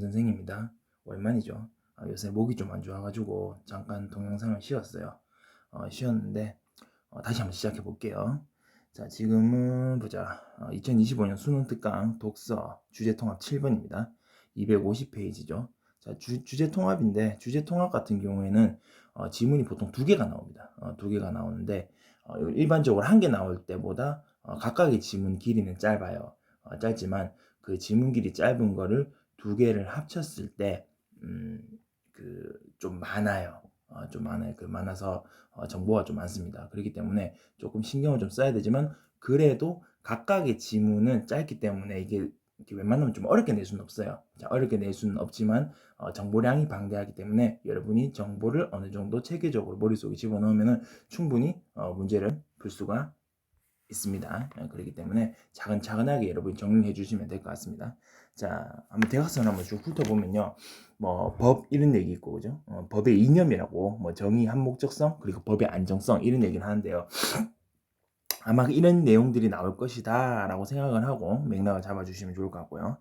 선생입니다. 오랜만이죠. 요새 목이 좀 안 좋아가지고 잠깐 동영상을 쉬었어요. 쉬었는데 다시 한번 시작해 볼게요. 자, 지금은 보자. 2025년 수능 특강 독서 주제 통합 7번입니다. 250페이지죠. 자, 주제 통합인데 주제 통합 같은 경우에는 지문이 보통 두 개가 나옵니다. 두 개가 나오는데 일반적으로 한 개 나올 때보다 각각의 지문 길이는 짧아요. 짧지만 그 지문 길이 짧은 거를 두 개를 합쳤을 때 좀 많아요. 좀 많아요. 많아서 정보가 좀 많습니다. 그렇기 때문에 조금 신경을 좀 써야 되지만 그래도 각각의 지문은 짧기 때문에 이게 이렇게 웬만하면 좀 어렵게 낼 수는 없어요. 자, 어렵게 낼 수는 없지만 정보량이 방대하기 때문에 여러분이 정보를 어느 정도 체계적으로 머릿속에 집어넣으면 충분히 문제를 풀 수가 있습니다. 그렇기 때문에 차근차근하게 여러분이 정리해 주시면 될 것 같습니다. 자, 한번 대각선 한번 쭉 훑어보면요. 뭐 법 이런 얘기 있고 그죠? 법의 이념이라고 뭐 정의, 한목적성 그리고 법의 안정성 이런 얘기를 하는데요. 아마 이런 내용들이 나올 것이다 라고 생각을 하고 맥락을 잡아주시면 좋을 것 같고요.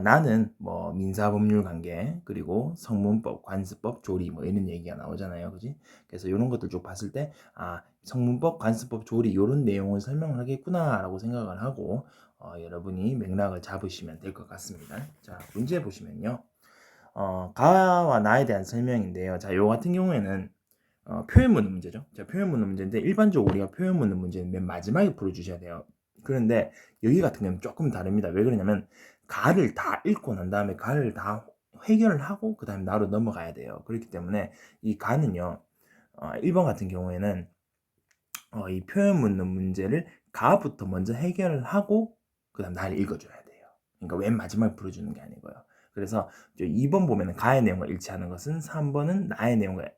나는 뭐 민사법률 관계 그리고 성문법, 관습법, 조리 뭐 이런 얘기가 나오잖아요. 그지? 그래서 이런 것들 쭉 봤을 때 성문법, 관습법, 조리 이런 내용을 설명을 하겠구나 라고 생각을 하고 여러분이 맥락을 잡으시면 될 것 같습니다. 자, 문제 보시면요. 가와 나에 대한 설명인데요. 자, 요 같은 경우에는 표현 묻는 문제죠. 자, 표현 묻는 문제인데 일반적으로 우리가 표현 묻는 문제는 맨 마지막에 풀어주셔야 돼요. 그런데 여기 같은 경우는 조금 다릅니다. 왜 그러냐면 가를 다 읽고 난 다음에 가를 다 해결을 하고 그 다음에 나로 넘어가야 돼요. 그렇기 때문에 이 가는요 1번 같은 경우에는 이 표현 묻는 문제를 가부터 먼저 해결을 하고 그 다음 나를 읽어줘야 돼요. 그러니까 맨 마지막에 풀어주는 게 아니고요. 그래서 2번 보면은 가의 내용을 일치하는 것은 3번은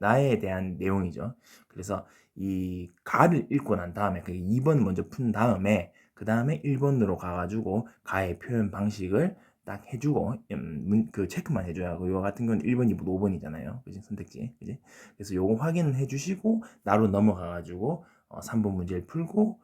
나에 대한 내용이죠. 그래서 이 가를 읽고 난 다음에 그 2번 먼저 푼 다음에 그 다음에 1번으로 가가지고 가의 표현 방식을 딱 해주고 그 체크만 해줘야 하고 이거 같은 건 1번, 2번, 5번이잖아요. 그지? 선택지. 그지? 그래서 요거 확인을 해주시고 나로 넘어가가지고 3번 문제를 풀고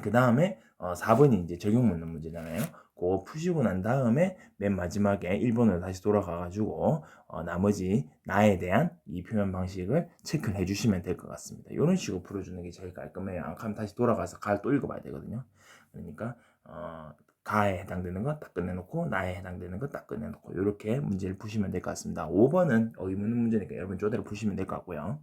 그 다음에 4번이 이제 적용 묻는 문제잖아요. 그거 푸시고 난 다음에 맨 마지막에 1번으로 다시 돌아가가지고 나머지 나에 대한 이 표현 방식을 체크를 해주시면 될 것 같습니다. 이런 식으로 풀어주는 게 제일 깔끔해요. 안 그러면 다시 돌아가서 가를 또 읽어봐야 되거든요. 그러니까 가에 해당되는 거 딱 끝내놓고 나에 해당되는 거 딱 끝내놓고 이렇게 문제를 푸시면 될 것 같습니다. 5번은 의문 문제니까 여러분 쪼대로 푸시면 될 것 같고요.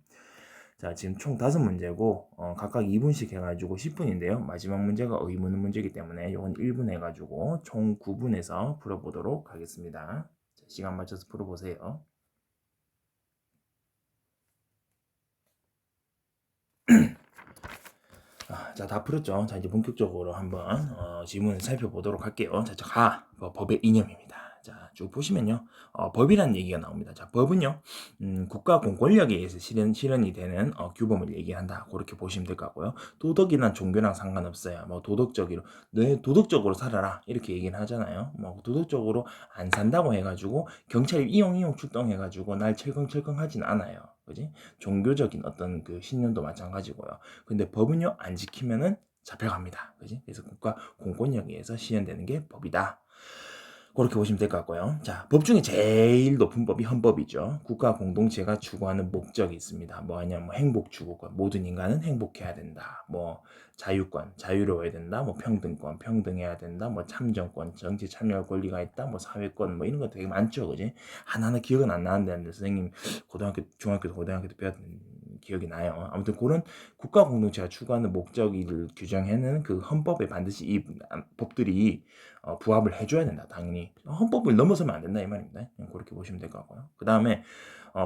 자, 지금 총 5문제고 각각 2분씩 해가지고 10분인데요. 마지막 문제가 의문 문제이기 때문에 이건 1분 해가지고 총 9분에서 풀어보도록 하겠습니다. 자, 시간 맞춰서 풀어보세요. 자, 다 풀었죠? 자, 이제 본격적으로 한번 지문을 살펴보도록 할게요. 자, 법의 이념입니다. 자, 쭉 보시면요. 법이라는 얘기가 나옵니다. 자, 법은요, 국가 공권력에 의해서 실현이 되는 규범을 얘기한다. 그렇게 보시면 될 것 같고요. 도덕이나 종교랑 상관없어요. 뭐, 너 도덕적으로 살아라. 이렇게 얘기를 하잖아요. 뭐, 도덕적으로 안 산다고 해가지고, 경찰이 이용 출동해가지고, 날 철컹철컹 하진 않아요. 그지? 종교적인 어떤 그 신념도 마찬가지고요. 근데 법은요, 안 지키면은 잡혀갑니다. 그지? 그래서 국가 공권력에 의해서 실현되는 게 법이다. 그렇게 보시면 될 것 같고요. 자, 법 중에 제일 높은 법이 헌법이죠. 국가 공동체가 추구하는 목적이 있습니다. 뭐냐면 행복 추구권, 모든 인간은 행복해야 된다. 뭐 자유권, 자유로워야 된다. 뭐 평등권, 평등해야 된다. 뭐 참정권, 정치 참여 권리가 있다. 뭐 사회권, 뭐 이런 거 되게 많죠, 그지? 하나하나 기억은 안 나는데 선생님 중학교, 고등학교 때 배웠던 기억이 나요. 아무튼 그런 국가 공동체가 추구하는 목적을 규정해는 그 헌법에 반드시 이 법들이 부합을 해줘야 된다. 당연히 헌법을 넘어서면 안 된다 이 말입니다. 그렇게 보시면 될 것 같고요. 그 다음에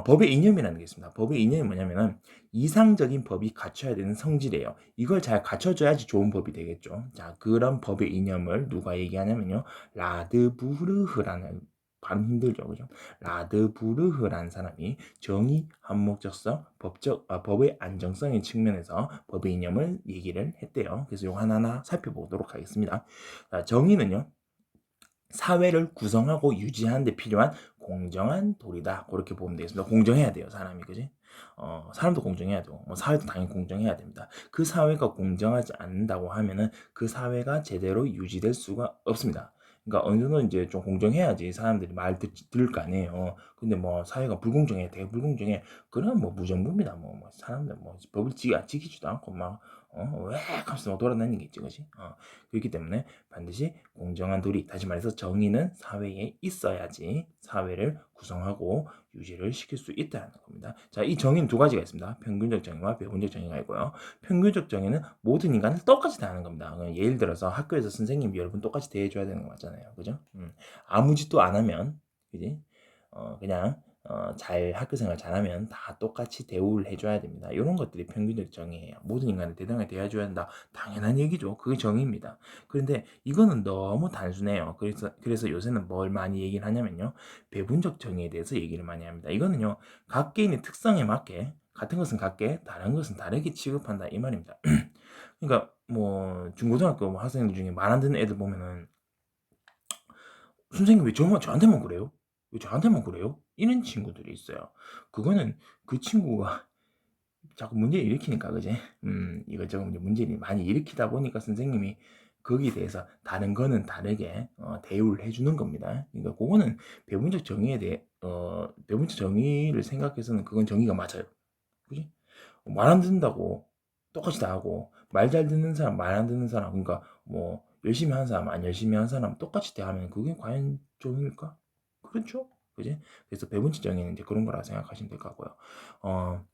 법의 이념이라는 게 있습니다. 법의 이념이 뭐냐면은 이상적인 법이 갖춰야 되는 성질이에요. 이걸 잘 갖춰줘야지 좋은 법이 되겠죠. 자, 그런 법의 이념을 누가 얘기하냐면요, 라드부르흐라는, 발음 힘들죠, 그죠? 라드부르흐라는 사람이 정의, 한목적성, 법의 안정성의 측면에서 법의 이념을 얘기를 했대요. 그래서 이거 하나하나 살펴보도록 하겠습니다. 자, 정의는요, 사회를 구성하고 유지하는 데 필요한 공정한 도리다. 그렇게 보면 되겠습니다. 공정해야 돼요, 사람이. 그지? 사람도 공정해야 되고, 뭐 사회도 당연히 공정해야 됩니다. 그 사회가 공정하지 않는다고 하면은 그 사회가 제대로 유지될 수가 없습니다. 그러니까 어느 정도 이제 좀 공정해야지 사람들이 들을 거 아니에요. 근데 뭐 사회가 불공정해, 되게 불공정해. 그럼 뭐 무정부입니다. 뭐 사람들 뭐 법을 지키지도 않고 막 왜 하면서 막 돌아다니겠지, 그지? 그렇기 때문에 반드시 공정한 도리, 다시 말해서 정의는 사회에 있어야지 사회를 구성하고 유지를 시킬 수 있다는 겁니다. 자, 이 정의는 두 가지가 있습니다. 평균적 정의와 배분적 정의가 있고요. 평균적 정의는 모든 인간을 똑같이 대하는 겁니다. 예를 들어서 학교에서 선생님이 여러분 똑같이 대해줘야 되는 거 맞잖아요. 그죠? 아무 짓도 안 하면, 그지? 그냥 잘 학교 생활 잘하면 다 똑같이 대우를 해줘야 됩니다. 이런 것들이 평균적 정의예요. 모든 인간을 대등하게 대해줘야 된다. 당연한 얘기죠. 그게 정의입니다. 그런데 이거는 너무 단순해요. 그래서 요새는 뭘 많이 얘기를 하냐면요. 배분적 정의에 대해서 얘기를 많이 합니다. 이거는요. 각 개인의 특성에 맞게 같은 것은 같게 다른 것은 다르게 취급한다 이 말입니다. 그러니까 뭐 중고등학교 뭐 학생들 중에 말 안 듣는 애들 보면은 선생님 왜 저한테만 그래요? 왜 저한테만 그래요? 이런 친구들이 있어요. 그거는 그 친구가 자꾸 문제를 일으키니까, 그지? 이것저것 문제를 많이 일으키다 보니까 선생님이 거기에 대해서 다른 거는 다르게 대우를 해주는 겁니다. 그러니까 그거는 배분적 정의에 대해 배분적 정의를 생각해서는 그건 정의가 맞아요. 그지? 말 안 듣는다고 똑같이 다 하고 말 잘 듣는 사람, 말 안 듣는 사람, 그러니까 뭐 열심히 하는 사람, 안 열심히 하는 사람 똑같이 대하면 그게 과연 정의일까? 그렇죠? 그지? 그래서 배분적 정의는 이제 그런 거라 생각하시면 될 것 같고요. 어,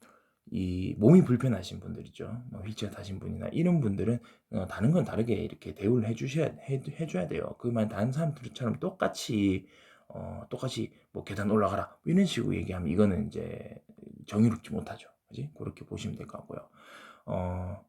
이 몸이 불편하신 분들 있죠. 뭐 휠체어 타신 분이나 이런 분들은 다른 건 다르게 이렇게 대우를 해줘야 돼요. 그만 다른 사람들처럼 똑같이 뭐 계단 올라가라 뭐 이런 식으로 얘기하면 이거는 이제 정의롭지 못하죠. 그지? 그렇게 보시면 될 것 같고요. 어,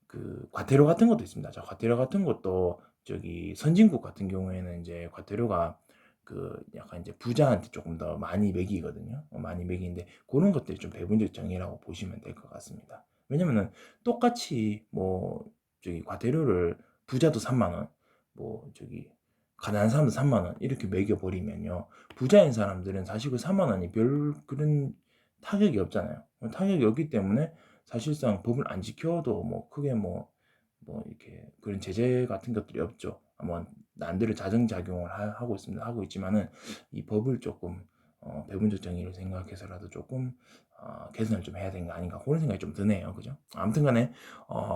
그 과태료 같은 것도 있습니다. 자, 과태료 같은 것도 저기 선진국 같은 경우에는 이제 과태료가 그 약간 이제 부자한테 조금 더 많이 매기거든요. 많이 매기는데 그런 것들이 좀 배분적 정의라고 보시면 될 것 같습니다. 왜냐면은 똑같이 뭐 저기 과태료를 부자도 3만 원, 뭐 저기 가난한 사람도 3만 원 이렇게 매겨 버리면요. 부자인 사람들은 사실 그 3만 원이 별 그런 타격이 없잖아요. 타격이 없기 때문에 사실상 법을 안 지켜도 뭐 크게 뭐 이렇게 그런 제재 같은 것들이 없죠. 뭐 난대로 자정작용을 하고 있습니다. 하고 있지만은 이 법을 조금 배분적 정의를 생각해서라도 조금 개선을 좀 해야 되는 거 아닌가 그런 생각이 좀 드네요. 그죠? 아무튼간에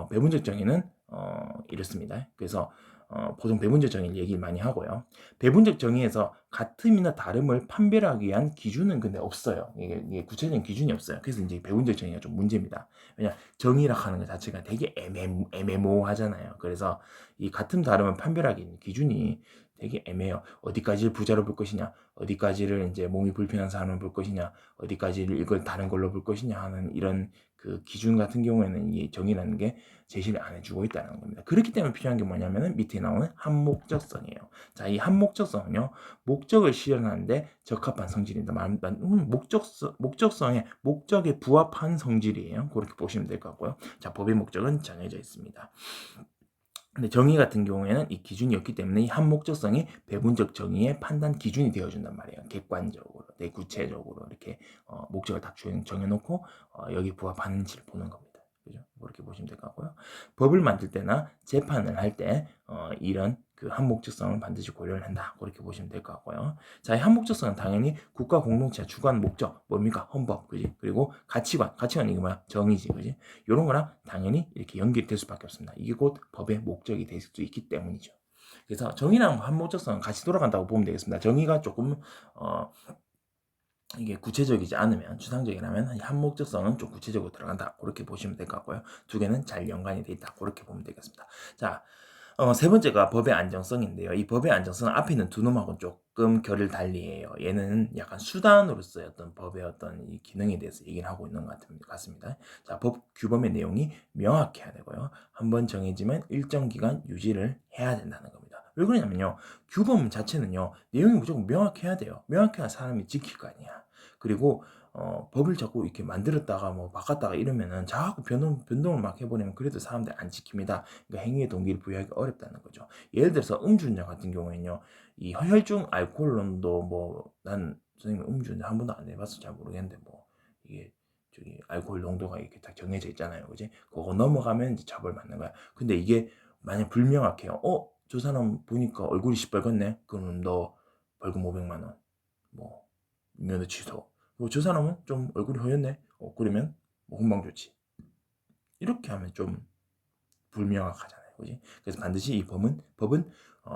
배분적 정의는 이렇습니다. 그래서 보통 배분적 정의를 얘기를 많이 하고요. 배분적 정의에서 같음이나 다름을 판별하기 위한 기준은 근데 없어요. 이게 구체적인 기준이 없어요. 그래서 이제 배분적 정의가 좀 문제입니다. 왜냐 정의라 하는 것 자체가 되게 애매모호하잖아요. 그래서 이 같음 다름을 판별하기 위한 기준이 되게 애매해요. 어디까지를 부자로 볼 것이냐, 어디까지를 이제 몸이 불편한 사람을 볼 것이냐, 어디까지를 이걸 다른 걸로 볼 것이냐 하는 이런 그 기준 같은 경우에는 이 정의라는 게 제시를 안 해주고 있다는 겁니다. 그렇기 때문에 필요한 게 뭐냐면은 밑에 나오는 한목적성이에요. 자, 이 한목적성은요, 목적을 실현하는데 적합한 성질입니다. 목적성의 목적에 부합한 성질이에요. 그렇게 보시면 될 것 같고요. 자, 법의 목적은 정해져 있습니다. 근데 정의 같은 경우에는 이 기준이 없기 때문에 이 한목적성이 배분적 정의의 판단 기준이 되어준단 말이에요. 객관적으로, 구체적으로 이렇게 목적을 딱 정해놓고 여기 부합하는지를 보는 겁니다. 그죠? 그렇게 보시면 될 것 같고요. 법을 만들 때나 재판을 할 때 이런 그 한목적성을 반드시 고려를 한다. 그렇게 보시면 될 것 같고요. 자, 이 한목적성은 당연히 국가 공동체 주관 목적 뭡니까? 헌법, 그지? 그리고 가치관 이거 뭐야? 정의지, 그지? 이런 거랑 당연히 이렇게 연결될 수밖에 없습니다. 이게 곧 법의 목적이 될 수 있기 때문이죠. 그래서 정의랑 한목적성은 같이 돌아간다고 보면 되겠습니다. 정의가 조금 이게 구체적이지 않으면 추상적이라면 한목적성은 좀 구체적으로 들어간다. 그렇게 보시면 될 것 같고요. 두 개는 잘 연관이 돼 있다. 그렇게 보면 되겠습니다. 자, 세 번째가 법의 안정성인데요. 이 법의 안정성은 앞에 있는 두 놈하고는 조금 결을 달리해요. 얘는 약간 수단으로서의 어떤 법의 어떤 이 기능에 대해서 얘기를 하고 있는 것 같습니다. 자, 법 규범의 내용이 명확해야 되고요. 한번 정해지면 일정 기간 유지를 해야 된다는 겁니다. 왜 그러냐면요. 규범 자체는요. 내용이 무조건 명확해야 돼요. 명확해야 사람이 지킬 거 아니야. 그리고 법을 자꾸 이렇게 만들었다가 뭐 바꿨다가 이러면은 자꾸 변동을 막 해버리면 그래도 사람들 안 지킵니다. 그러니까 행위의 동기를 부여하기 어렵다는 거죠. 예를 들어서 음주운전 같은 경우에는요, 이 혈중 알코올 농도 뭐 난 선생님 음주운전 한 번도 안 해봐서 잘 모르겠는데 뭐 이게 저기 알코올 농도가 이렇게 딱 정해져 있잖아요, 그지? 그거 넘어가면 이제 처벌 받는 거야. 근데 이게 만약 불명확해요. 저 사람 보니까 얼굴이 시뻘겋네. 그러면 너 벌금 500만 원. 뭐 면허 취소. 저 사람은 좀 얼굴이 허였네. 그러면 뭐 훈방 조치. 이렇게 하면 좀 불명확하잖아요. 그지? 그래서 반드시 이 법은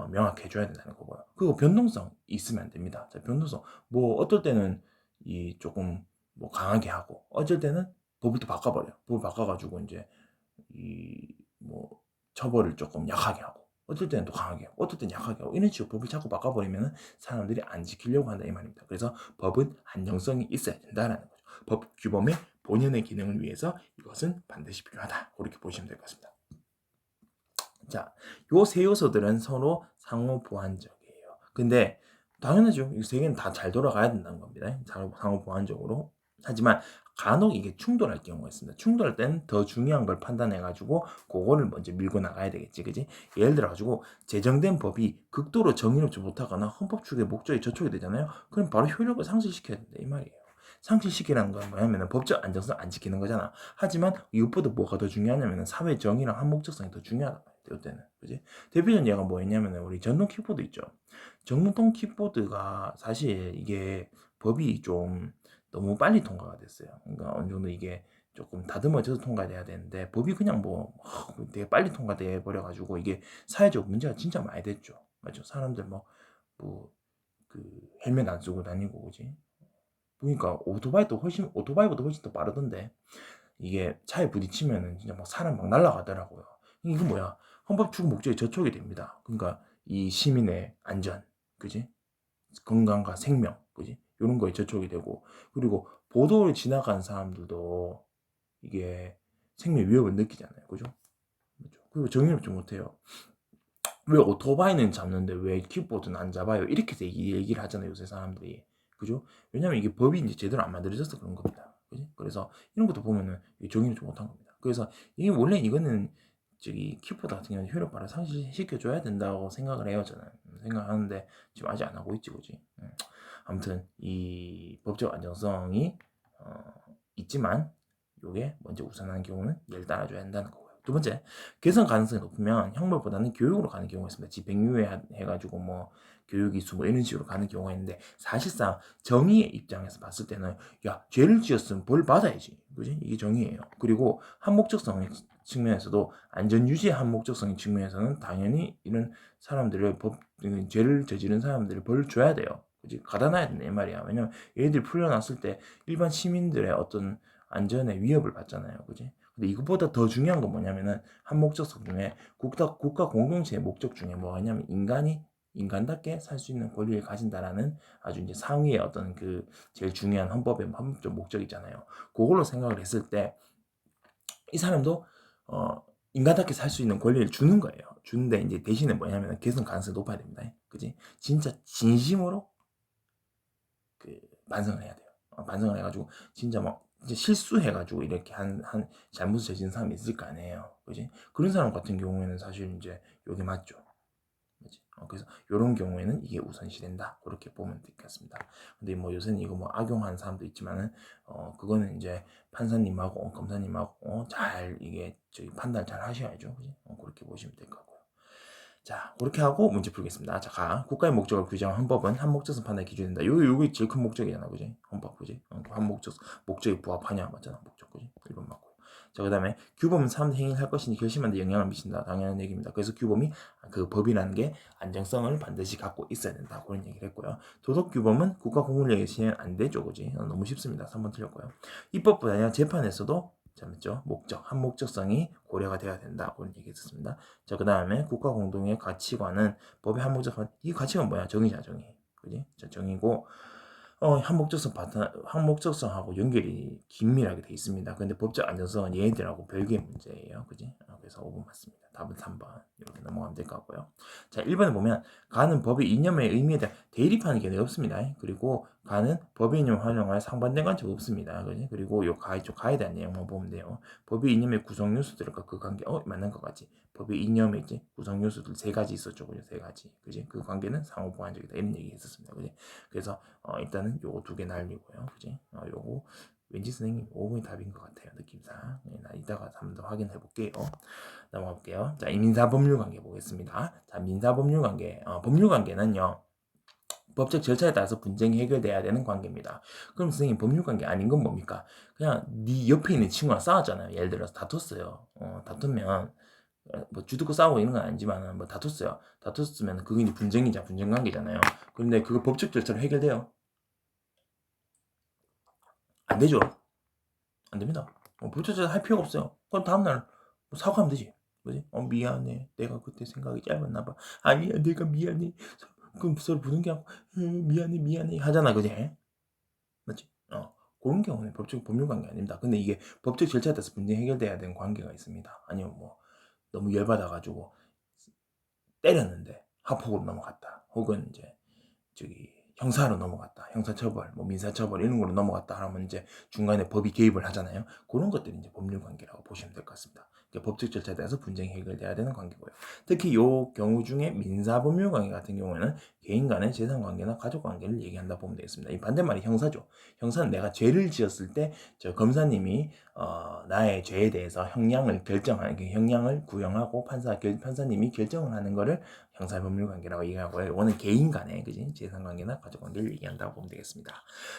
명확해줘야 된다는 거고요. 그리고 변동성 있으면 안 됩니다. 자, 변동성. 뭐 어떨 때는 이 조금 뭐 강하게 하고 어쩔 때는 법을 또 바꿔버려요. 법을 바꿔가지고 이제 이 뭐 처벌을 조금 약하게 하고 어떨 때는 또 강하게 하고 어떨 때는 약하게 하고 이런 식으로 법을 자꾸 바꿔버리면 사람들이 안 지키려고 한다 이 말입니다. 그래서 법은 안정성이 있어야 된다라는 거죠. 법 규범의 본연의 기능을 위해서 이것은 반드시 필요하다. 그렇게 보시면 될 것 같습니다. 자, 요 세 요소들은 서로 상호 보완적이에요. 근데 당연하죠. 이 세 개는 다 잘 돌아가야 된다는 겁니다. 상호 보완적으로. 하지만 간혹 이게 충돌할 경우가 있습니다. 충돌할 때는 더 중요한 걸 판단해가지고 그거를 먼저 밀고 나가야 되겠지, 그지? 예를 들어가지고 제정된 법이 극도로 정의롭지 못하거나 헌법 추구의 목적이 저촉이 되잖아요. 그럼 바로 효력을 상실시켜야 된다 이 말이에요. 상실시키라는 건 뭐냐면 법적 안정성 안 지키는 거잖아. 하지만 이것보다 뭐가 더 중요하냐면 사회 정의랑 한목적성이 더 중요하다. 이때는 그지? 대표적인 예가 뭐였냐면 우리 전동 킥보드 있죠. 전동 킥보드가 사실 이게 법이 좀 너무 빨리 통과가 됐어요. 그러니까 어느 정도 이게 조금 다듬어져서 통과돼야 되는데 법이 그냥 뭐 되게 빨리 통과돼 버려가지고 이게 사회적 문제가 진짜 많이 됐죠. 맞죠? 사람들 뭐 그 헬멧 안 쓰고 다니고 그지? 보니까 오토바이보다 훨씬 더 빠르던데 이게 차에 부딪히면은 진짜 막 사람 막 날아가더라고요. 이거 뭐야? 헌법 추구 목적이 저촉이 됩니다. 그러니까 이 시민의 안전, 그지? 건강과 생명, 그지? 이런 거에 저촉이 되고 그리고 보도를 지나간 사람들도 이게 생명 위협을 느끼잖아요, 그죠? 그죠? 그리고 정의롭지 못해요. 왜 오토바이는 잡는데 왜 킥보드는 안 잡아요? 이렇게 얘기를 하잖아요, 요새 사람들이. 그죠? 왜냐면 이게 법이 이제 제대로 안 만들어져서 그런 겁니다. 그지? 그래서 이런 것도 보면은 정의를 좀 못한 겁니다. 그래서 이게 원래 이거는 저기 킥보드 같은 경우는 효력발을 상실시켜줘야 된다고 생각을 해요, 저는. 생각하는데 지금 아직 안 하고 있지, 그지? 아무튼 이 법적 안정성이 있지만 요게 먼저 우선하는 경우는 얘를 따라줘야 한다는 거고요. 두 번째, 개선 가능성이 높으면 형벌보다는 교육으로 가는 경우가 있습니다. 집행유예 해가지고 뭐 교육 이수 뭐 이런 식으로 가는 경우가 있는데 사실상 정의의 입장에서 봤을 때는 야 죄를 지었으면 벌 받아야지, 그지? 이게 정의예요. 그리고 한목적성 측면에서도 안전 유지의 한목적성의 측면에서는 당연히 이런 사람들을 죄를 저지른 사람들을 벌 줘야 돼요. 그지? 가다놔야 된다 이 말이야. 왜냐면 얘들이 풀려났을 때 일반 시민들의 어떤 안전에 위협을 받잖아요. 그지? 근데 이것보다 더 중요한 건 뭐냐면은 한 목적성 중에 국가 공동체의 목적 중에 뭐냐면 인간이 인간답게 살 수 있는 권리를 가진다라는 아주 이제 상위의 어떤 그 제일 중요한 헌법적 목적 있잖아요. 그걸로 생각을 했을 때 이 사람도 인간답게 살 수 있는 권리를 주는 거예요. 주는데 이제 대신에 뭐냐면 개선 가능성이 높아야 됩니다. 그지? 진짜 진심으로 그 반성을 해야 돼요. 반성을 해가지고 진짜 막 이제 실수해가지고 이렇게 한 잘못을 저지른 사람이 있을 거 아니에요. 그지? 그런 사람 같은 경우에는 사실 이제 여기 맞죠. 그지? 그래서 이런 경우에는 이게 우선시 된다. 그렇게 보면 되겠습니다. 근데 뭐 요새는 이거 뭐 악용하는 사람도 있지만은 그거는 이제 판사님하고 검사님하고 잘 이게 저기 판단 잘 하셔야죠. 그지? 그렇게 보시면 될 것 같고요. 자, 그렇게 하고 문제 풀겠습니다. 자, 국가의 목적을 규정한 헌법은 한목적성 판단의 기준이 된다. 요게 제일 큰 목적이잖아, 그지? 헌법, 그지? 목적에 부합하냐, 맞잖아, 목적, 그지? 1번 맞고. 자, 그 다음에 규범은 사람들 행위를 할 것인지 결심하는 데 영향을 미친다. 당연한 얘기입니다. 그래서 규범이 그 법이라는 게 안정성을 반드시 갖고 있어야 된다. 그런 얘기를 했고요. 도덕 규범은 국가 공권력에 시행은 안 되죠, 그지? 너무 쉽습니다. 3번 틀렸고요. 입법보다 아니라 재판에서도 잠죠 목적, 한목적성이 고려가 되어야 된다. 그런 얘기 했었습니다. 자, 그 다음에 국가 공동의 가치관은 법의 한목적성, 이 가치관 뭐야? 정의자, 정의. 그지? 자, 정의고, 한목적성하고 연결이 긴밀하게 돼 있습니다. 근데 법적 안정성은 얘네들하고 별개의 문제예요. 그지? 그래서 5번 맞습니다. 답은 3번. 이렇게 넘어가면 될 것 같고요. 자, 1번에 보면, 가는 법의 이념의 의미에 대한 대립하는 게 없습니다. 그리고 가는 법의 이념을 활용할 상반된 관점 없습니다. 그지? 그리고 요 가에 대한 내용만 보면 돼요. 법의 이념의 구성 요소들과 그 관계, 맞는 것 같지? 법의 이념의 이제 구성 요소들 3가지 있었죠. 그죠? 3가지. 그지? 그 관계는 상호 보완적이다. 이런 얘기 했었습니다. 그지? 그래서 일단은 요거 2개 날리고요. 그지? 요거 왠지 선생님 5번이 답인 것 같아요. 느낌상. 네, 나 이따가 한 번 더 확인해 볼게요. 넘어가 볼게요. 자, 민사법률관계 보겠습니다. 자, 민사법률관계. 법률관계는요. 법적 절차에 따라서 분쟁이 해결돼야 되는 관계입니다. 그럼 선생님 법률관계 아닌 건 뭡니까? 그냥 네 옆에 있는 친구랑 싸웠잖아요. 예를 들어서 다퉜어요. 다투면 뭐 주도고 싸우고 있는 건 아니지만 뭐 다퉜어요. 다퉜으면 그게 이제 분쟁이자 분쟁관계잖아요. 그런데 그거 법적 절차로 해결돼요? 안 되죠. 안 됩니다. 법적 절차 할 필요가 없어요. 그럼 다음날 뭐 사과하면 되지. 뭐지? 미안해. 내가 그때 생각이 짧았나 봐. 아니야, 내가 미안해. 그럼 서로 부둥켜 안고 미안해, 미안해 하잖아, 그지? 맞지? 그런 경우는 법적 법률 관계 아닙니다. 근데 이게 법적 절차에 따라서 분쟁 해결돼야 되는 관계가 있습니다. 아니면 뭐 너무 열받아가지고 때렸는데 합법으로 넘어갔다. 혹은 이제 저기 형사로 넘어갔다. 형사처벌, 뭐 민사처벌 이런 걸로 넘어갔다 하면 이제 중간에 법이 개입을 하잖아요. 그런 것들이 이제 법률 관계라고 보시면 될 것 같습니다. 그러니까 법적 절차에 따라서 분쟁이 해결돼야 되는 관계고요. 특히 이 경우 중에 민사법률 관계 같은 경우에는 개인 간의 재산 관계나 가족 관계를 얘기한다 보면 되겠습니다. 이 반대말이 형사죠. 형사는 내가 죄를 지었을 때 저 검사님이 나의 죄에 대해서 형량을 결정하는 형량을 구형하고 판사님이 결정을 하는 거를 형사법률관계라고 얘기하고요. 이거는 개인 간의 그지 재산관계나 가족관계를 얘기한다고 보면 되겠습니다.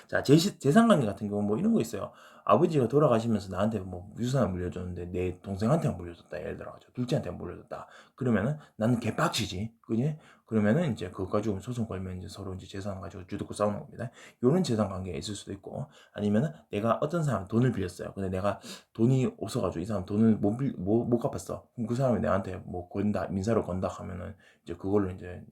자, 재산관계 같은 경우 뭐 이런 거 있어요. 아버지가 돌아가시면서 나한테 뭐 유산을 물려줬는데 내 동생한테만 물려줬다. 예를 들어가지고 둘째한테 물려줬다. 그러면은 나는 개빡치지, 그지? 그러면은 이제 그거 가지고 소송 걸면 이제 서로 이제 재산 가지고 주도고 싸우는 겁니다. 이런 재산 관계가 있을 수도 있고, 아니면은 내가 어떤 사람 돈을 빌렸어요. 근데 내가 돈이 없어가지고 이 사람 돈을 못 갚았어. 그럼 그 사람이 내한테 뭐 건다 민사로 건다 하면은 이제 그걸로 이제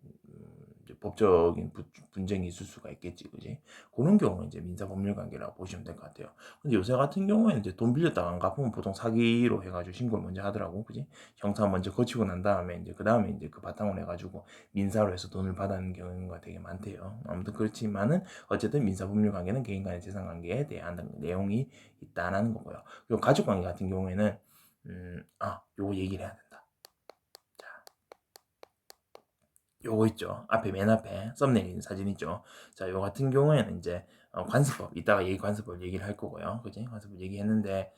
법적인 분쟁이 있을 수가 있겠지, 그지? 그런 경우는 이제 민사법률관계라고 보시면 될 것 같아요. 근데 요새 같은 경우에는 이제 돈 빌렸다가 안 갚으면 보통 사기로 해가지고 신고를 먼저 하더라고, 그지? 형사 먼저 거치고 난 다음에 이제 그 다음에 이제 그 바탕으로 해가지고 민사로 해서 돈을 받는 경우가 되게 많대요. 아무튼 그렇지만은 어쨌든 민사법률관계는 개인 간의 재산관계에 대한 내용이 있다라는 거고요. 그리고 가족관계 같은 경우에는 요거 얘기를 해야 된다. 요거 있죠. 앞에 맨 앞에 썸네일 있는 사진 있죠. 자, 요 같은 경우에는 이제 관습법 이따가 관습법 얘기를 할 거고요. 그지? 관습법 얘기했는데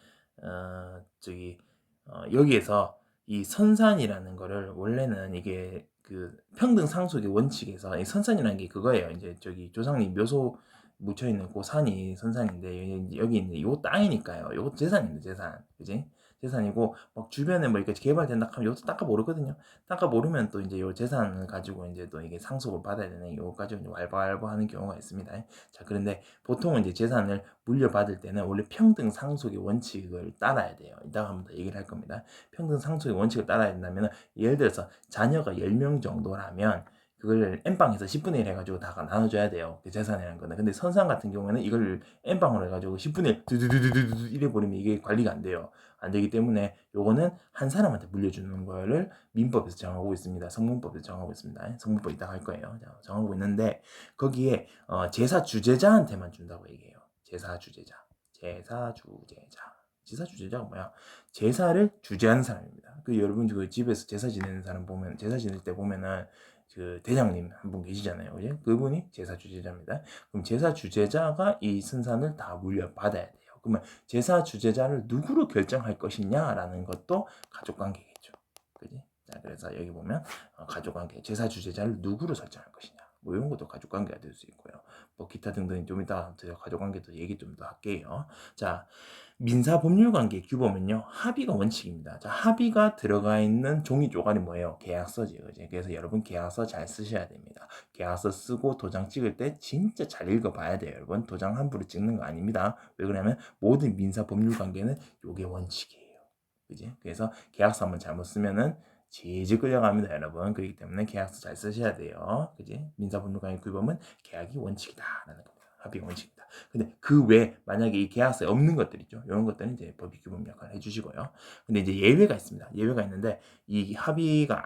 저기 여기에서 이 선산이라는 거를 원래는 이게 그 평등 상속의 원칙에서 이 선산이라는 게 그거예요. 이제 저기 조상님 묘소 묻혀 있는 그 산이 선산인데 여기 있는 요 땅이니까요. 요 재산입니다. 재산. 그지? 재산이고 막 주변에 뭐 이렇게 개발된다 하면 요것도 닦아 모르거든요. 닦아 모르면 또 이제 요 재산을 가지고 이제 또 이게 상속을 받아야 되는 요까지 이제 왈가왈부하는 경우가 있습니다. 자, 그런데 보통은 이제 재산을 물려받을 때는 원래 평등 상속의 원칙을 따라야 돼요. 이따가 한번 더 얘기를 할 겁니다. 평등 상속의 원칙을 따라야 된다면 예를 들어서 자녀가 10명 정도라면 그걸 N방에서 10분의 1 해가지고 다 나눠줘야 돼요. 그 재산이라는 거는. 근데 선상 같은 경우에는 이걸 N방으로 해가지고 10분의 1 두두두두두 이래 버리면 이게 관리가 안 돼요. 안 되기 때문에 요거는 한 사람한테 물려주는 거를 민법에서 정하고 있습니다. 성문법에서 정하고 있습니다. 성문법 이따 할 거예요. 정하고 있는데 거기에 제사 주제자한테만 준다고 얘기해요. 제사 주제자. 제사 주제자가 뭐야? 제사를 주재하는 사람입니다. 그 여러분 그 집에서 제사 지내는 사람 보면 제사 지낼 때 보면은 그 대장님 한 분 계시잖아요. 그죠? 그분이 제사 주제자입니다. 그럼 제사 주제자가 이 선산을 다 물려받아야 돼요. 그러면 제사 주제자를 누구로 결정할 것이냐라는 것도 가족관계겠죠. 그지? 자, 그래서 여기 보면 가족관계, 제사 주제자를 누구로 설정할 것이냐. 뭐 이런 것도 가족관계가 될 수 있고요. 뭐 기타 등등 좀 이따 가족관계도 얘기 좀 더 할게요. 자, 민사법률관계 규범은요 합의가 원칙입니다. 자, 합의가 들어가 있는 종이 쪼가리 뭐예요? 계약서지, 그지? 그래서 여러분 계약서 잘 쓰셔야 됩니다. 계약서 쓰고 도장 찍을 때 진짜 잘 읽어봐야 돼요. 여러분 도장 함부로 찍는 거 아닙니다. 왜 그러냐면 모든 민사법률관계는 요게 원칙이에요. 그지? 그래서 계약서 한번 잘못 쓰면은 질질 끌려갑니다, 여러분. 그렇기 때문에 계약서 잘 쓰셔야 돼요. 그지? 민사법률관계 규범은 계약이 원칙이다라는 겁니다. 합의가 원칙이다. 근데 그 외 만약에 이 계약서에 없는 것들 있죠. 이런 것들은 이제 법이 규범 역할을 해주시고요. 근데 이제 예외가 있습니다. 예외가 있는데 이 합의를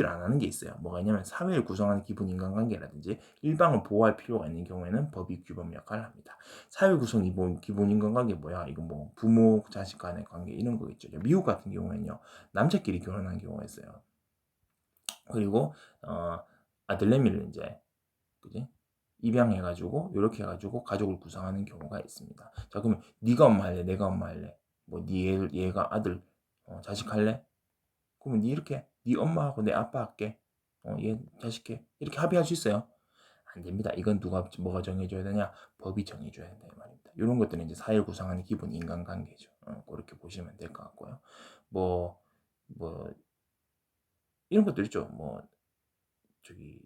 안 하는 게 있어요. 뭐가 있냐면 사회를 구성하는 기본 인간관계라든지 일방을 보호할 필요가 있는 경우에는 법이 규범 역할을 합니다. 사회 구성 기본 인간관계 뭐야? 이거 뭐 부모 자식 간의 관계 이런 거 있죠. 미국 같은 경우에는요 남자끼리 결혼하는 경우가 있어요. 그리고 아들내미를 이제 그지? 입양해가지고 이렇게 해가지고 가족을 구성하는 경우가 있습니다. 자, 그러면 네가 엄마 할래, 내가 엄마 할래, 뭐 얘가 아들, 자식 할래? 그러면 네 이렇게 네 엄마하고 내 아빠 할게, 얘 자식 해, 이렇게 합의할 수 있어요? 안 됩니다. 이건 누가 뭐가 정해줘야 되냐? 법이 정해줘야 된다 이 말입니다. 이런 것들은 이제 사회를 구성하는 기본 인간관계죠. 그렇게 보시면 될 것 같고요. 뭐 이런 것들 있죠. 뭐 저기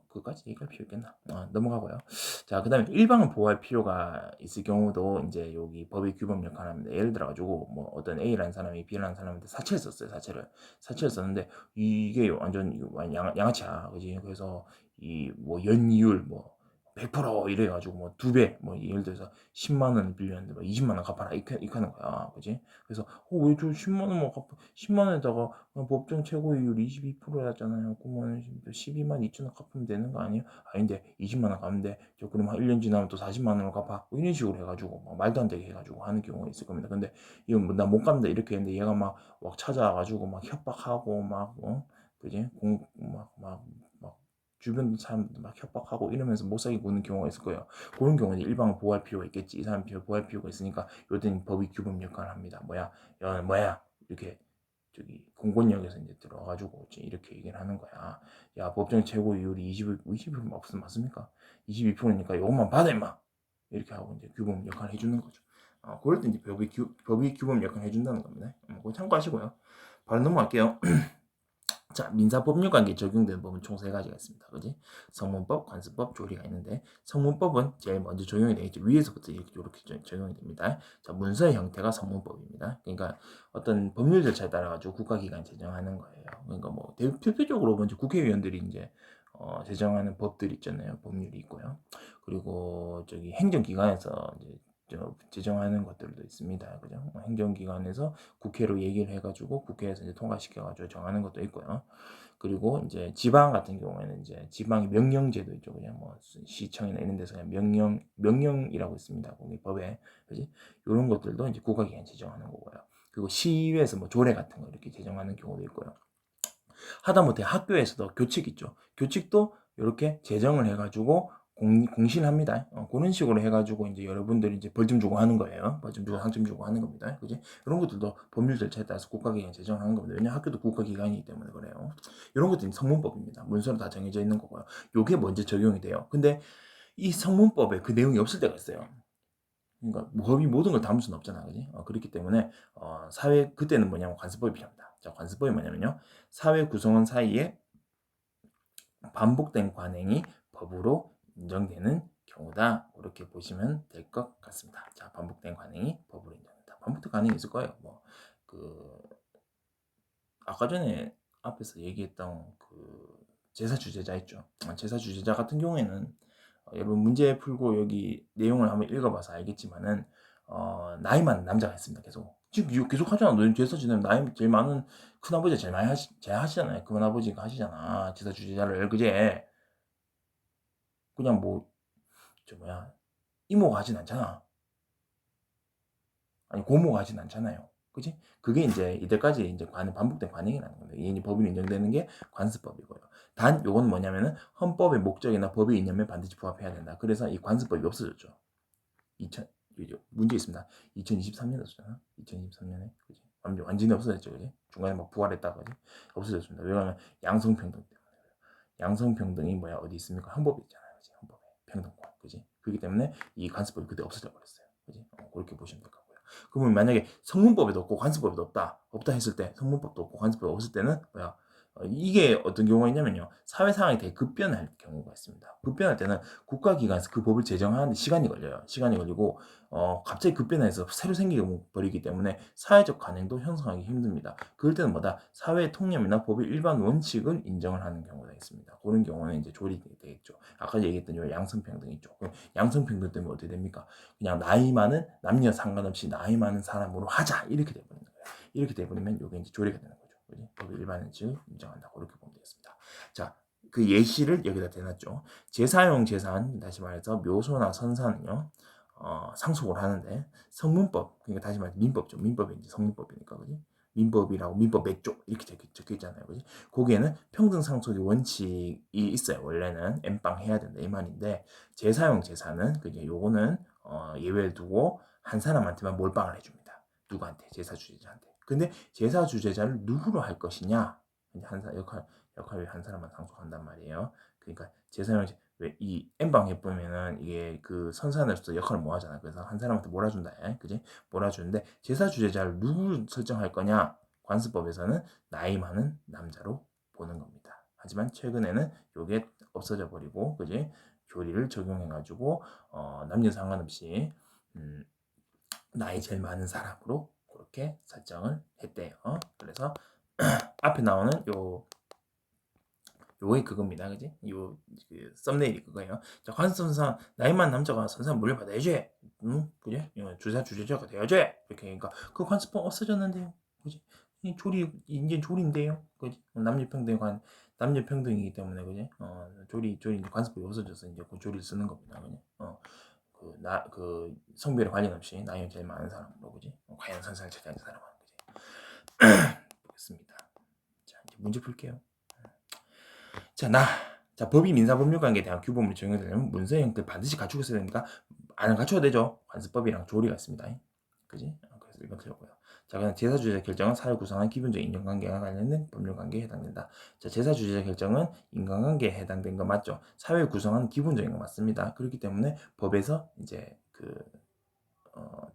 그까지 얘기할 필요 있겠나? 넘어가고요. 자, 그 다음에 일방을 보호할 필요가 있을 경우도 이제 여기 법의 규범 역할을 합니다. 예를 들어가지고 뭐 어떤 A라는 사람이 B라는 사람한테 사채를 썼어요. 사채를 썼는데 이게 완전 양아치야, 그지? 그래서 이 뭐 연이율 뭐 100% 이래가지고 뭐 2배, 뭐 예를 들어서 10만 원 빌렸는데 뭐 20만 원 갚아라 이렇게 하는 거야, 그지? 그래서 왜 저 10만 원만 갚아? 10만 원에다가 법정 최고이율 22%였잖아요. 그러면 12만 2천 원 갚으면 되는 거 아니에요? 아닌데 20만 원 갚으면 돼. 저 그럼 한 1년 지나면 또 40만 원을 갚아. 뭐 이런 식으로 해가지고 막 말도 안 되게 해가지고 하는 경우가 있을 겁니다. 근데 이건 뭐 나 못 갚는다 이렇게 했는데 얘가 막 찾아와가지고 막 협박하고 막 그지? 막 주변 사람들 막 협박하고 이러면서 못 살게 구는 경우가 있을 거예요. 그런 경우는 일방을 보호할 필요가 있겠지. 이 사람 보호할 필요가 있으니까 요때는 법이 규범 역할을 합니다. 뭐야 이렇게 저기 공권력에서 이제 들어가지고 이제 이렇게 얘기를 하는 거야. 야, 법정 최고이율이 20% 없으면 맞습니까? 22%니까 이것만 받아 임마. 이렇게 하고 이제 규범 역할을 해주는 거죠. 그럴 때 이제 법이 규범 역할을 해준다는 겁니다. 그거 참고하시고요. 바로 넘어갈게요. 자, 민사법률관계에 적용되는 법은 총 3가지가 있습니다. 그지? 성문법, 관습법, 조리가 있는데 성문법은 제일 먼저 적용이 되겠죠. 위에서부터 이렇게 적용이 됩니다. 자, 문서의 형태가 성문법입니다. 그러니까 어떤 법률 절차에 따라 가지고 국가기관이 제정하는 거예요. 그러니까 뭐 대표적으로 먼저 국회의원들이 이제 제정하는 법들이 있잖아요. 법률이 있고요. 그리고 저기 행정기관에서 이제 제정하는 것들도 있습니다. 그죠? 행정기관에서 국회로 얘기를 해가지고 국회에서 이제 통과시켜가지고 정하는 것도 있고요. 그리고 이제 지방 같은 경우에는 이제 지방 명령제도 있죠. 그냥 뭐 시청이나 이런 데서 그냥 명령이라고 있습니다. 거기 법에. 그지? 이런 것들도 이제 국가기관이 제정하는 거고요. 그리고 시의회에서 뭐 조례 같은 거 이렇게 제정하는 경우도 있고요. 하다못해 학교에서도 교칙 있죠. 교칙도 이렇게 제정을 해가지고 공시를 합니다. 그런 식으로 해가지고 이제 여러분들이 이제 벌 좀 주고 하는 거예요. 벌 좀 주고 상점 주고 하는 겁니다. 그지? 이런 것들도 법률 절차에 따라서 국가기관이 제정하는 겁니다. 왜냐하면 학교도 국가기관이기 때문에 그래요. 이런 것들이 성문법입니다. 문서로 다 정해져 있는 거고요. 요게 먼저 적용이 돼요. 근데 이 성문법에 그 내용이 없을 때가 있어요. 그러니까 법이 모든 걸 담을 수는 없잖아, 그지? 그렇기 때문에 사회 그때는 뭐냐면 관습법이 필요합니다. 자, 관습법이 뭐냐면요, 사회 구성원 사이에 반복된 관행이 법으로 인정되는 경우다. 이렇게 보시면 될 것 같습니다. 자, 반복된 관행이 법으로 인정된다. 반복된 관행이 있을 거예요. 그 아까 전에 앞에서 얘기했던 그 제사 주제자 있죠. 제사 주제자 같은 경우에는 여러분 문제 풀고 여기 내용을 한번 읽어봐서 알겠지만은 나이 많은 남자가 있습니다. 지금 계속 하잖아. 너 제사 지내면 나이 제일 많은 큰아버지가 제일 많이 하시잖아요. 큰아버지가 하시잖아. 제사 주제자를 그제 그냥 뭐 저 뭐야 이모가 하진 않잖아. 아니 고모가 하진 않잖아요. 그지? 그게 이제 이때까지 이제 반복된 관행이라는 건데 이게 법이 인정되는 게 관습법이고요. 단 요건 뭐냐면은 헌법의 목적이나 법의 이념에 반드시 부합해야 된다. 그래서 이 관습법이 없어졌죠. 2000 문제 있습니다. 2023년에 없어졌잖아. 2023년에 그지? 완전히 없어졌죠, 그지? 중간에 막 부활했다, 그지? 없어졌습니다. 왜냐하면 양성평등 때문에. 양성평등이 뭐야 어디 있습니까? 헌법에 있잖아요, 그지? 헌법에 평등권, 그지? 그렇기 때문에 이 관습법이 그때 없어져 버렸어요, 그지? 그렇게 보시면 될 것 같고요. 그러면 만약에 성문법에도 없고 관습법에도 없다 했을 때, 성문법도 없고 관습법이 없을 때는 뭐야? 이게 어떤 경우가 있냐면요, 사회 상황이 되게 급변할 경우가 있습니다. 급변할 때는 국가기관에서 그 법을 제정하는데 시간이 걸려요. 시간이 걸리고 갑자기 급변해서 새로 생기게 버리기 때문에 사회적 관행도 형성하기 힘듭니다. 그럴 때는 뭐다? 사회의 통념이나 법의 일반 원칙을 인정을 하는 경우가 있습니다. 그런 경우는 이제 조립이 되겠죠. 아까 얘기했던 요 양성평등 있죠. 그럼 양성평등 때문에 어떻게 됩니까? 그냥 나이 많은 남녀 상관없이 나이 많은 사람으로 하자 이렇게 돼버리는 거예요. 이렇게 돼버리면 이게 이제 조례가 되는 거죠. 법의 일반 원칙을 인정한다. 그렇게 보면 되겠습니다. 자, 그 예시를 여기다 대놨죠. 제사용 재산, 다시 말해서 묘소나 선사는요, 상속을 하는데 성문법, 그러니까 다시 말해서 민법죠. 민법이 이제 성문법이니까, 그지? 민법이라고 민법 몇 조 이렇게 적혀 있잖아요. 그지? 거기에는 평등 상속의 원칙이 있어요. 원래는 엠빵 해야 된다 이 말인데 재사용 재산은 그게 요거는 예외를 두고 한 사람한테만 몰빵을 해줍니다. 누구한테? 제사 주재자한테. 근데 제사 주재자를 누구로 할 것이냐? 한 역할을 한 사람만 상속한단 말이에요. 그러니까 제사용 왜이 엠빵 해보면은 이게 그 선산으로서 역할을 뭐 하잖아. 그래서 한 사람한테 몰아준다. 그지? 몰아주는데 제사 주재자를 누구 설정할 거냐? 관습법에서는 나이 많은 남자로 보는 겁니다. 하지만 최근에는 이게 없어져 버리고, 그지? 교리를 적용해가지고 남녀 상관없이 나이 제일 많은 사람으로 그렇게 설정을 했대요. 그래서 앞에 나오는 요게 그겁니다. 그지? 그 썸네일이 그거예요. 자, 관선상 나이만 남자가 선상 물려받아야지. 응? 그지? 주사 주제자가 돼야지. 이렇게 하니까 그 관습법 없어졌는데요. 그지? 조리 이제 조리인데요. 그지? 남녀 평등이기 때문에 그지? 조리 이제 관습법이 없어져서 이제 그 조리를 쓰는 겁니다. 그지? 그 성별에 관련 없이 나이가 제일 많은 사람으로 그지? 과연 선상을 차지하는 사람은 그지? 보겠습니다. 자, 이제 문제 풀게요. 자, 법이 민사법률관계에 대한 규범을 적용되려면 문서 형태 반드시 갖추고 있어야 되니까 안 갖춰도 되죠. 관습법이랑 조리가 있습니다. 그지? 그래서 이건 틀렸고요. 자, 그다음 제사주재자 결정은 사회 구성한 기본적인 인정관계와 관련된 법률관계에 해당된다. 자, 제사주재자 결정은 인간관계에 해당된 거 맞죠? 사회 구성한 기본적인 거 맞습니다. 그렇기 때문에 법에서 이제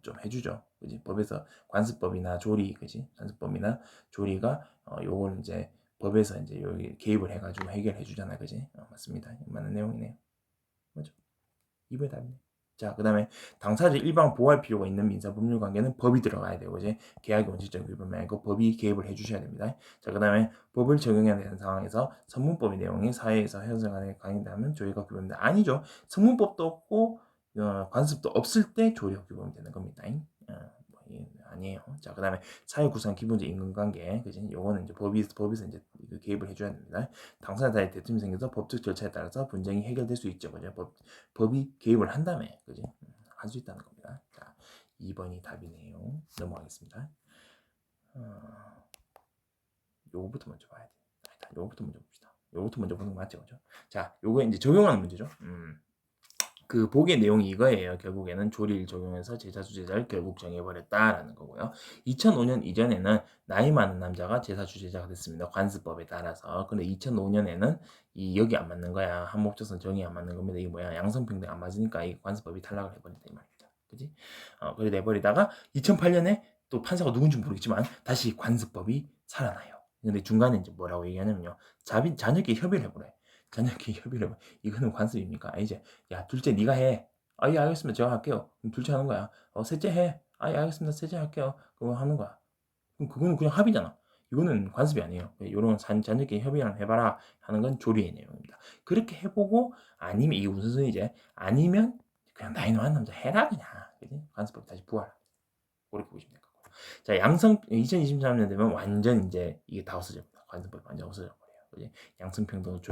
좀 해주죠. 그지? 법에서 관습법이나 조리, 그지? 관습법이나 조리가 요걸 이제 법에서 이제 여기 개입을 해가지고 해결해 주잖아, 그지? 맞습니다. 맞는 내용이네요. 맞죠? 이번에 답이네. 자, 그 다음에 당사자 일방 보호할 필요가 있는 민사법률 관계는 법이 들어가야 돼요, 그지? 계약의 원칙적 위반 말고 법이 개입을 해주셔야 됩니다. 자, 그 다음에 법을 적용해야 되는 상황에서 성문법의 내용이 사회에서 형성간에 강요되면 조리가 규범된다. 아니죠. 성문법도 없고 관습도 없을 때 조리가 규범이 되는 겁니다. 아니에요. 자, 그 다음에 사회 구성 기본적 인간관계, 그지? 요거는 이제 법에서 이제 개입을 해줘야 됩니다. 당사자 사이 대침이 생겨서 법적 절차에 따라서 분쟁이 해결될 수 있죠, 그죠? 법이 개입을 한 다음에, 그지? 할 수 있다는 겁니다. 자, 2번이 답이네요. 넘어가겠습니다. 요거부터 먼저 봐야 돼. 요거부터 먼저 봅시다. 요거부터 먼저 보는 거 맞죠, 그죠? 자, 요거 이제 적용하는 문제죠. 그 복의 내용이 이거예요. 결국에는 조리를 적용해서 제사주제자를 결국 정해버렸다라는 거고요. 2005년 이전에는 나이 많은 남자가 제사주제자가 됐습니다. 관습법에 따라서. 근데 2005년에는 여기 안 맞는 거야. 한목조선 정의 안 맞는 겁니다. 이게 뭐야? 양성평등 안 맞으니까 이 관습법이 탈락을 해버린다 이 말입니다. 그지? 그래 내버리다가 2008년에 또 판사가 누군지 모르겠지만 다시 관습법이 살아나요. 근데 중간에 이제 뭐라고 얘기하냐면요. 자녀끼리 협의를 해보래. 자녀끼리 협의를 해봐. 이거는 관습입니까? 이제 야 둘째 네가 해. 아, 예 알겠습니다. 제가 할게요. 그럼 둘째 하는 거야. 셋째 해. 아, 예 알겠습니다. 셋째 할게요. 그거 하는 거야. 그럼 그거는 그냥 합의잖아. 이거는 관습이 아니에요. 이런 자녀끼리 협의를 해봐라 하는 건 조리의 내용입니다. 그렇게 해보고 아니면 이게 우선순위제 아니면 그냥 나이 많은 남자 해라 그냥. 그지? 관습법 다시 부활. 그렇게 보시면 될 거고. 자, 2023년 되면 완전 이제 이게 다 없어집니다. 관습법이 완전 없어져 버려요. 그지? 양성평등을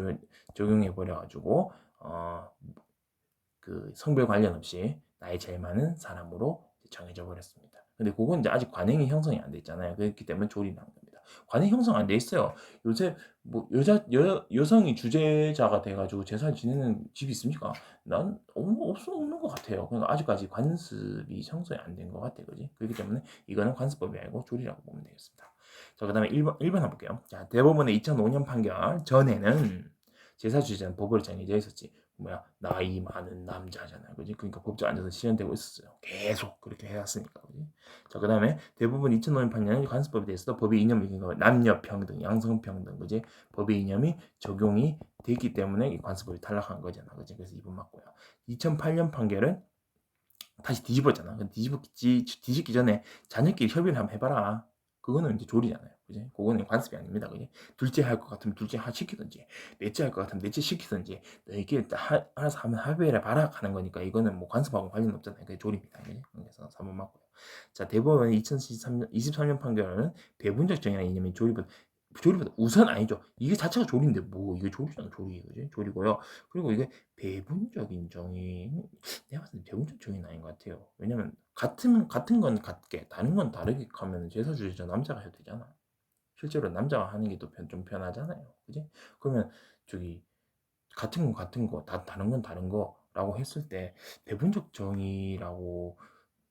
적용해 버려가지고 그 성별 관련 없이 나이 제일 많은 사람으로 정해져 버렸습니다. 근데 그건 이제 아직 관행이 형성이 안 돼 있잖아요. 그렇기 때문에 조리 나온 겁니다. 관행 형성 안 돼 있어요. 요새 뭐 여성이 주재자가 돼가지고 제사를 지내는 집이 있습니까? 난 없는 것 같아요. 그러니까 아직까지 관습이 형성이 안 된 것 같아, 그지? 그렇기 때문에 이거는 관습법이 아니고 조리라고 보면 되겠습니다. 자, 그다음에 1번 한번 볼게요. 자, 대법원의 2005년 판결 전에는 제사 주재자는 법으로 정해져 있었지. 나이 많은 남자잖아요, 그지? 그러니까 법적 앉아서 실현되고 있었어요. 계속 그렇게 해왔으니까, 그지? 자, 그 다음에 대부분 2005년 판례는 관습법에 대해서도 법의 이념이 남녀 평등, 양성 평등, 그지? 법의 이념이 적용이 됐기 때문에 이 관습법이 탈락한 거잖아, 그지? 그래서 2번 맞고요. 2008년 판결은 다시 뒤집었잖아. 뒤집기 전에 자녀끼리 협의를 한번 해봐라. 그거는 이제 조리잖아요. 그지? 그거는 관습이 아닙니다. 그지? 둘째 할 것 같으면 둘째 시키든지, 넷째 할 것 같으면 넷째 시키든지, 너희끼리 알아서 하면 합의를 봐라 하는 거니까 이거는 뭐 관습하고 관련 없잖아요. 그게 조리입니다. 그지? 그래서 3번 맞고요. 자, 대법원 2023년 판결은 배분적 정의나 이념이 조립은 조리보다 우선 아니죠. 이게 자체가 조리인데 뭐 이게 조리잖아 조리 그지? 조리고요. 그리고 이게 배분적인 정의 내가 봤을 때 배분적 정의는 아닌 것 같아요. 왜냐면 같은 건 같게 다른 건 다르게 하면 제사 주제자 남자가 해도 되잖아. 실제로 남자가 하는 게 또 좀 편하잖아요. 그지? 그러면 저기 같은 건 같은 거, 다른 건 다른 거라고 했을 때 배분적 정의라고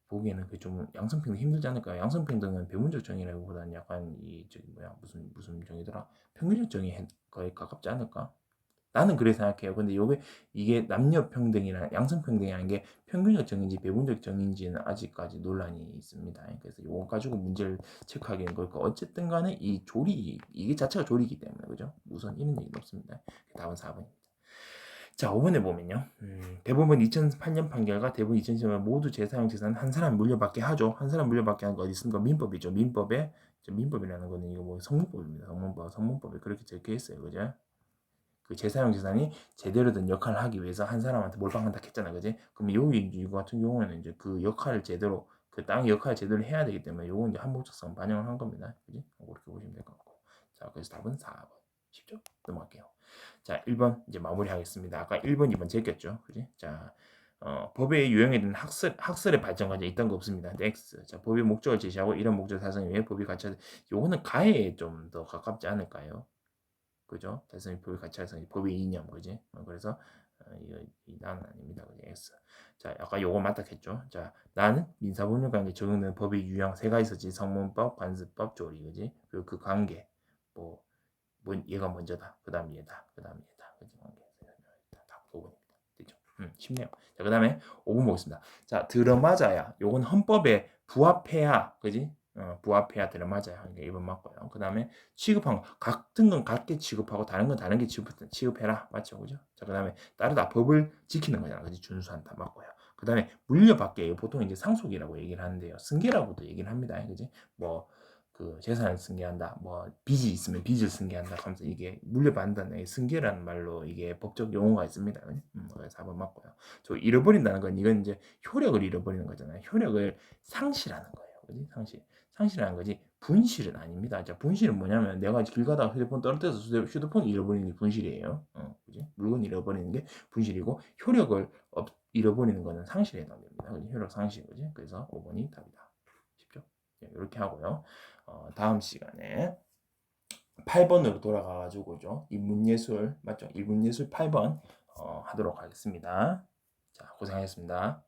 보기에는 그 좀 양성평등 힘들지 않을까요? 양성평등은 배분적 정의라기보다는 약간 이 저기 뭐야 무슨 정의더라? 평균적 정의 거에 가깝지 않을까? 나는 그렇게 생각해요. 근데 요게 이게 남녀 평등이랑 양성 평등이라는 게 평균적 정의인지 배분적 정의인지는 아직까지 논란이 있습니다. 그래서 요거 가지고 문제를 체크하기는 그렇고 어쨌든 간에 이 조리 이게 자체가 조리이기 때문에 그죠? 우선 이런 얘기는 없습니다. 답은 4번입니다. 자, 5번에 보면요. 대법원 2008년 판결과 대법원 2010년 모두 재사용 재산은 한 사람 물려받게 하죠. 한 사람 물려받게 하는 거 어디 있습니까? 민법이죠. 민법에 민법이라는 거는 이거 뭐 성문법입니다. 성문법에 그렇게 적혀 있어요. 그죠? 그 재사용 재산이 제대로 된 역할을 하기 위해서 한 사람한테 몰빵한다 했잖아, 그지? 그럼 이거 같은 경우에는 이제 그 역할을 제대로 그 땅의 역할을 제대로 해야 되기 때문에 요건 이제 한목적성 반영을 한 겁니다, 그지? 그렇게 보시면 될 것 같고. 자, 그래서 답은 4번. 쉽죠? 넘어갈게요. 자, 1번 이제 마무리하겠습니다. 아까 1번, 2번 제꼈죠, 그지? 자, 법의 유형에 대한 학설의 발전까지 있던 거 없습니다. X. 자, 법의 목적을 제시하고 이런 목적 달성에 위해 법이 갖춰 요거는 가해에 좀 더 가깝지 않을까요? 그죠? 달성의 법의 가치에서 법의 이념, 그지? 그래서 이거 나는 아닙니다, 그지? X. 자, 아까 요거 맞다 했죠? 자, 나는 민사법률 관계 적용되는 법의 유형 세 가지 있었지. 성문법, 관습법, 조리, 그지? 그리고 그 관계, 뭐, 얘가 먼저다. 그 다음 얘다. 그 다음 얘다. 그지? 관계. 다 5번입니다. 됐죠? 쉽네요. 자, 그 다음에 5번 보겠습니다. 자, 들어맞아야. 요건 헌법에 부합해야, 그지? 부합해야 들어맞아야. 그러니까 1번 맞고요. 그 다음에 취급한 거. 같은 건 같게 취급하고 다른 건 다른 게 취급해라. 맞죠? 그죠? 자, 그 다음에 따르다. 법을 지키는 거잖아. 그지? 준수한다. 맞고요. 그 다음에 물려받게. 보통 이제 상속이라고 얘기를 하는데요. 승계라고도 얘기를 합니다. 그지? 뭐, 그 재산을 승계한다. 뭐 빚이 있으면 빚을 승계한다. 하면서 이게 물려받는다는 승계라는 말로 이게 법적 용어가 있습니다. 그래서 4번 맞고요. 저 잃어버린다는 건 이건 이제 효력을 잃어버리는 거잖아요. 효력을 상실하는 거예요. 그지? 상실하는 거지. 분실은 아닙니다. 자, 분실은 뭐냐면 내가 길 가다가 휴대폰 떨어뜨려서 휴대폰 잃어버리는 게 분실이에요. 그지? 물건 잃어버리는 게 분실이고 효력을 잃어버리는 거는 상실에 해당됩니다. 그지? 효력 상실, 그지? 그래서 5번이 답이다. 쉽죠? 이렇게 하고요. 다음 시간에 8번으로 돌아가가지고죠. 인문예술 맞죠? 인문예술 8번 하도록 하겠습니다. 자, 고생하셨습니다.